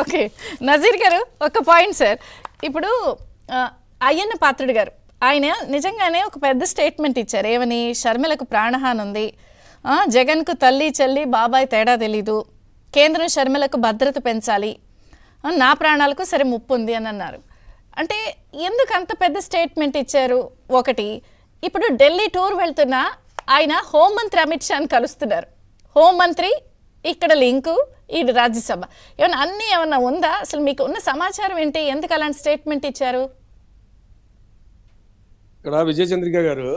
Okay Nazir గారు ఒక point sir. ఇప్పుడు అయ్యన్న పాత్రుడు గారు ఆయన నిజంగానే ఒక పెద్ద స్టేట్మెంట్ ఇచ్చారు. ఏమని? షర్మిలకు ప్రాణహాని ఉంది, జగన్కు తల్లి చెల్లి బాబాయ్ తేడా తెలీదు, కేంద్రం షర్మిలకు భద్రత పెంచాలి, నా ప్రాణాలకు సరే ముప్పు ఉంది అని అన్నారు. అంటే ఎందుకు అంత పెద్ద స్టేట్మెంట్ ఇచ్చారు? ఒకటి, ఇప్పుడు ఢిల్లీ టూర్ వెళ్తున్నా ఆయన హోంమంత్రి అమిత్ షాని కలుస్తున్నారు. హోంమంత్రి ఇక్కడ లింకు, ఇది రాజ్యసభ, ఏమన్నా ఉందా? అసలు మీకు ఉన్న సమాచారం ఏంటి? ఎందుకు అలాంటి స్టేట్మెంట్ ఇచ్చారు? ఇక్కడ విజయచంద్రిక గారు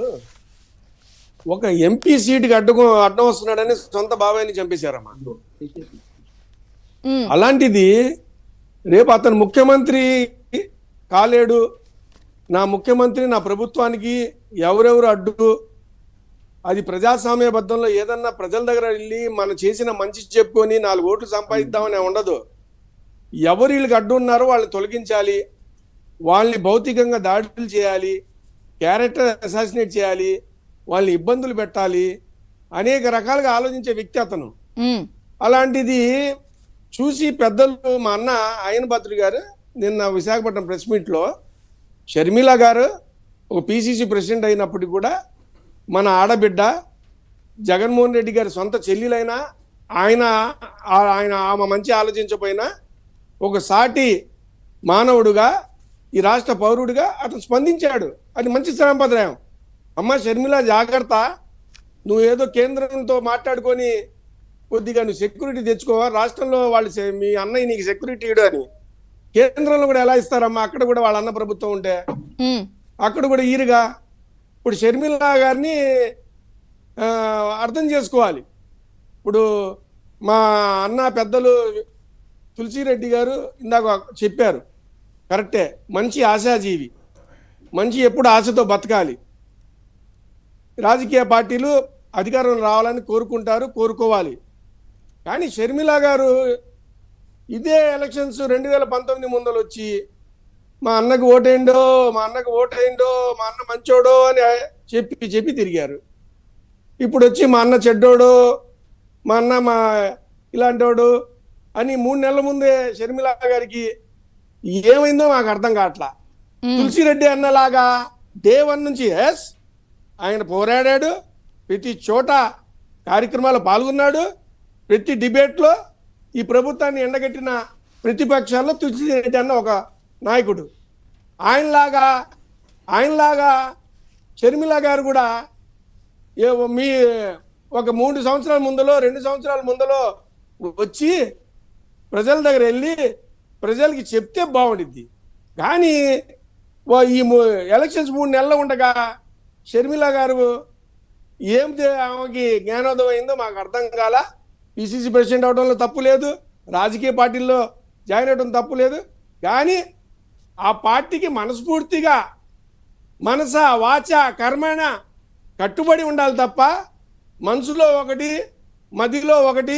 ఒక ఎంపీ సీటుకి అడ్డం వస్తున్నాడని సొంత బాబాయిని చంపేశారమ్మా. అలాంటిది రేపు అతను ముఖ్యమంత్రి కాలేడు, నా ముఖ్యమంత్రి నా ప్రభుత్వానికి ఎవరెవరు అడ్డు, అది ప్రజాస్వామ్యబద్ధంలో ఏదన్నా ప్రజల దగ్గర వెళ్ళి మనం చేసిన మంచి చెప్పుకొని 4 ఓట్లు సంపాదిద్దామని ఉండదు. ఎవరు వీళ్ళకి అడ్డు ఉన్నారో వాళ్ళని తొలగించాలి, వాళ్ళని భౌతికంగా దాడులు చేయాలి, క్యారెక్టర్ అసాసినేట్ చేయాలి, వాళ్ళని ఇబ్బందులు పెట్టాలి, అనేక రకాలుగా ఆలోచించే వ్యక్తి అతను. అలాంటిది చూసి పెద్దలు మా అన్న అయ్యన్న పాత్రుడు గారు నిన్న విశాఖపట్నం ప్రెస్ మీట్లో షర్మిల గారు ఒక పిసిసి ప్రెసిడెంట్ అయినప్పటికీ కూడా మన ఆడబిడ్డ జగన్మోహన్ రెడ్డి గారి సొంత చెల్లెలైనా ఆమె మంచి ఆలోచించకపోయినా ఒక సాటి మానవుడుగా ఈ రాష్ట్ర పౌరుడిగా అతను స్పందించాడు. అది మంచి సంప్రదాయం. అమ్మ షర్మిల జాగ్రత్త, నువ్వు ఏదో కేంద్రంతో మాట్లాడుకొని కొద్దిగా నువ్వు సెక్యూరిటీ తెచ్చుకోవా, రాష్ట్రంలో వాళ్ళు మీ అన్నయ్య నీకు సెక్యూరిటీ ఇడు అని. కేంద్రంలో కూడా ఎలా ఇస్తారమ్మా? అక్కడ కూడా వాళ్ళ అన్న ప్రభుత్వం ఉంటే అక్కడ కూడా ఈరుగా. ఇప్పుడు షర్మిల గారిని అర్థం చేసుకోవాలి. ఇప్పుడు మా అన్న పెద్దలు తులసిరెడ్డి గారు ఇందాక చెప్పారు, కరెక్టే, మంచి ఆశాజీవి, మంచి ఎప్పుడు ఆశతో బతకాలి. రాజకీయ పార్టీలు అధికారంలో రావాలని కోరుకోవాలి. కానీ షర్మిల గారు ఇదే ఎలక్షన్స్ 2019 ముందలు వచ్చి మా అన్నకు ఓటేయండో, మా అన్న మంచోడో అని చెప్పి తిరిగారు. ఇప్పుడు వచ్చి మా అన్న చెడ్డోడు, మా అన్న ఇలాంటోడు అని 3 నెలల ముందే షర్మిల గారికి ఏమైందో మాకు అర్థం కావట్లా. తులసిరెడ్డి అన్నలాగా డే 1 నుంచి ఆయన పోరాడాడు, ప్రతి చోట కార్యక్రమాలు పాల్గొన్నాడు, ప్రతి డిబేట్లో ఈ ప్రభుత్వాన్ని ఎండగట్టిన ప్రతిపక్షాల్లో తులసిరెడ్డి అన్న ఒక నాయకుడు. ఆయనలాగా షర్మిల గారు కూడా మీ ఒక 3 సంవత్సరాల ముందలో 2 సంవత్సరాల ముందలో వచ్చి ప్రజల దగ్గర వెళ్ళి ప్రజలకి చెప్తే బాగుండిద్ది. కానీ ఈ ఎలక్షన్స్ 3 నెలలు ఉండగా షర్మిల గారు ఆమెకి జ్ఞానోదయం అయిందో మాకు అర్థం కాల. పిసిసి ప్రెసిడెంట్ అవడంలో తప్పు లేదు, రాజకీయ పార్టీల్లో జాయిన్ అవడం తప్పు లేదు. కానీ ఆ పార్టీకి మనస్ఫూర్తిగా మనస వాచ కర్మణ కట్టుబడి ఉండాలి తప్ప మనసులో ఒకటి, మదిలో ఒకటి,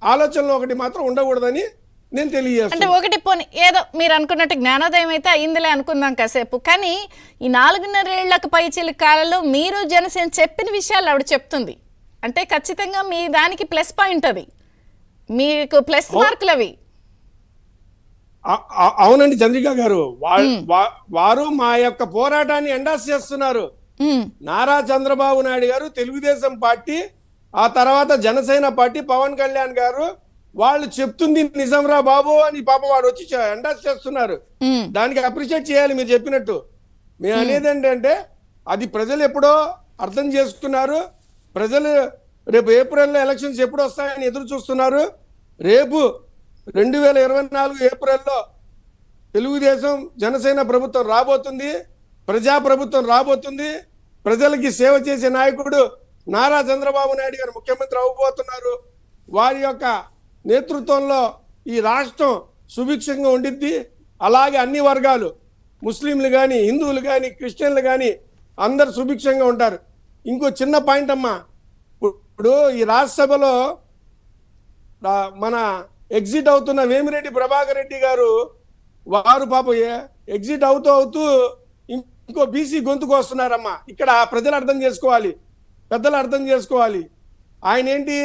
ఆలోచనలో ఒకటి మాత్రం ఉండకూడదని నేను తెలియజేస్తాను. అంటే ఒకటి పోనీ ఏదో మీరు అనుకున్నట్టు జ్ఞానోదయం అయితే అయిందిలే అనుకుందాం కాసేపు. కానీ ఈ 4.5 ఏళ్లకు పైచిల కాలంలో మీరు జనసేన చెప్పిన విషయాలు ఆవిడ చెప్తుంది అంటే ఖచ్చితంగా మీ దానికి ప్లస్ పాయింట్, అది మీకు ప్లస్ మార్కులు అవి. అవునండి చంద్రిక గారు, వారు మా యొక్క పోరాటాన్ని ఎండాస్ చేస్తున్నారు. నారా చంద్రబాబు నాయుడు గారు, తెలుగుదేశం పార్టీ, ఆ తర్వాత జనసేన పార్టీ, పవన్ కళ్యాణ్ గారు వాళ్ళు చెప్తుంది నిజంరా బాబు అని పాపం వాడు వచ్చి ఎండాస్ చేస్తున్నారు. దానికి అప్రిషియేట్ చేయాలి. మీరు చెప్పినట్టు మేము అనేది ఏంటంటే అది ప్రజలు ఎప్పుడో అర్థం చేసుకున్నారు. ప్రజలు రేపు ఏప్రిల్లో ఎలక్షన్స్ ఎప్పుడు వస్తాయని ఎదురు చూస్తున్నారు. రేపు 2024 ఏప్రిల్లో తెలుగుదేశం జనసేన ప్రభుత్వం రాబోతుంది, ప్రజాప్రభుత్వం రాబోతుంది. ప్రజలకి సేవ చేసే నాయకుడు నారా చంద్రబాబు నాయుడు గారు ముఖ్యమంత్రి అవ్వబోతున్నారు. వారి యొక్క నేతృత్వంలో ఈ రాష్ట్రం సుభిక్షంగా ఉండిద్ది. అలాగే అన్ని వర్గాలు, ముస్లింలు కానీ, హిందువులు కానీ, క్రిస్టియన్లు కానీ అందరు సుభిక్షంగా ఉంటారు. ఇంకో చిన్న పాయింట్ అమ్మా, ఇప్పుడు ఈ రాజ్యసభలో మన ఎగ్జిట్ అవుతున్న వేమిరెడ్డి ప్రభాకర్ రెడ్డి గారు వారు పాపం ఎగ్జిట్ అవుతూ ఇంకో బీసీ గొంతుకు వస్తున్నారమ్మా. ఇక్కడ ప్రజలు అర్థం చేసుకోవాలి, పెద్దలు అర్థం చేసుకోవాలి. ఆయన ఏంటి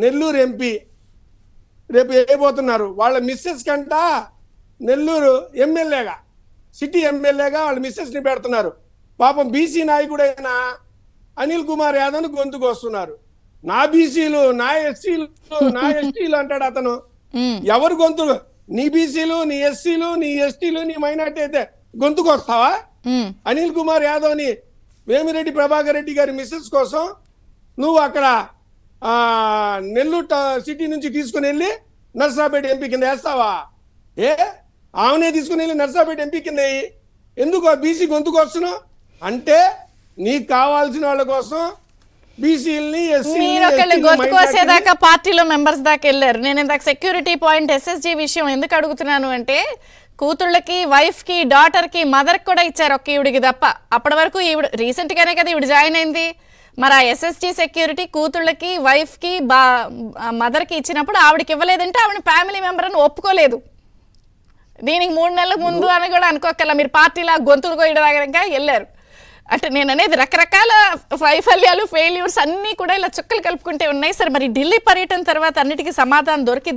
నెల్లూరు ఎంపీ, రేపు వేయబోతున్నారు. వాళ్ళ మిస్సెస్ కంట నెల్లూరు ఎమ్మెల్యేగా, సిటీ ఎమ్మెల్యేగా వాళ్ళ మిస్సెస్ ని పెడుతున్నారు. పాపం బీసీ నాయకుడైన అనిల్ కుమార్ యాదవ్ గొంతుకు వస్తున్నారు. నా బీసీలు, నా ఎస్సీలు, నా ఎస్టీలు అంటాడు అతను. ఎవరు గొంతు? నీ బీసీలు, నీ ఎస్సీలు, నీ ఎస్టీలు, నీ మైనార్టీ అయితే గొంతుకు వస్తావా? అనిల్ కుమార్ యాదవ్ ని, వేమిరెడ్డి ప్రభాకర్ రెడ్డి గారి మిస్సెస్ కోసం నువ్వు అక్కడ నెల్లూరు సిటీ నుంచి తీసుకుని వెళ్ళి నర్సాపేట ఎంపీ కింద వేస్తావా? ఆమెనే తీసుకుని వెళ్ళి నర్సాపేట ఎంపీ కింద వేయి. ఎందుకు బీసీ గొంతుకు వస్తున్నావు అంటే నీకు కావాల్సిన వాళ్ళ కోసం బీసీలని, మీరు ఒకళ్ళు గొంతుకోసేదాకా పార్టీలో మెంబర్స్ దాకా వెళ్ళారు. నేను ఇందాక సెక్యూరిటీ పాయింట్ ఎస్ఎస్జీ విషయం ఎందుకు అడుగుతున్నాను అంటే, కూతుళ్ళకి, వైఫ్ కి, డాటర్ కి, మదర్ కి కూడా ఇచ్చారు, ఒక్క ఈవిడికి తప్ప. అప్పటి వరకు ఈవిడ రీసెంట్ గానే కదా ఈవిడ జాయిన్ అయింది. మరి ఆ ఎస్ఎస్జీ సెక్యూరిటీ కూతుళ్ళకి, వైఫ్ కి, మదర్ కి ఇచ్చినప్పుడు ఆవిడకి ఇవ్వలేదంటే ఆవిడ ఫ్యామిలీ మెంబర్ అని ఒప్పుకోలేదు. దీనికి 3 నెలల ముందు అని కూడా అనుకోకల్లా, మీరు పార్టీలా గొంతులు కోయడానికి వెళ్ళారు. అంటే నేను అనేది రకరకాల వైఫల్యాలు, ఫెయిల్యూర్స్ అన్నీ కూడా ఇలా చుక్కలు కలుపుకుంటే ఉన్నాయి. సరే, మరి ఢిల్లీ పర్యటన తర్వాత అన్నిటికీ సమాధానం దొరికింది.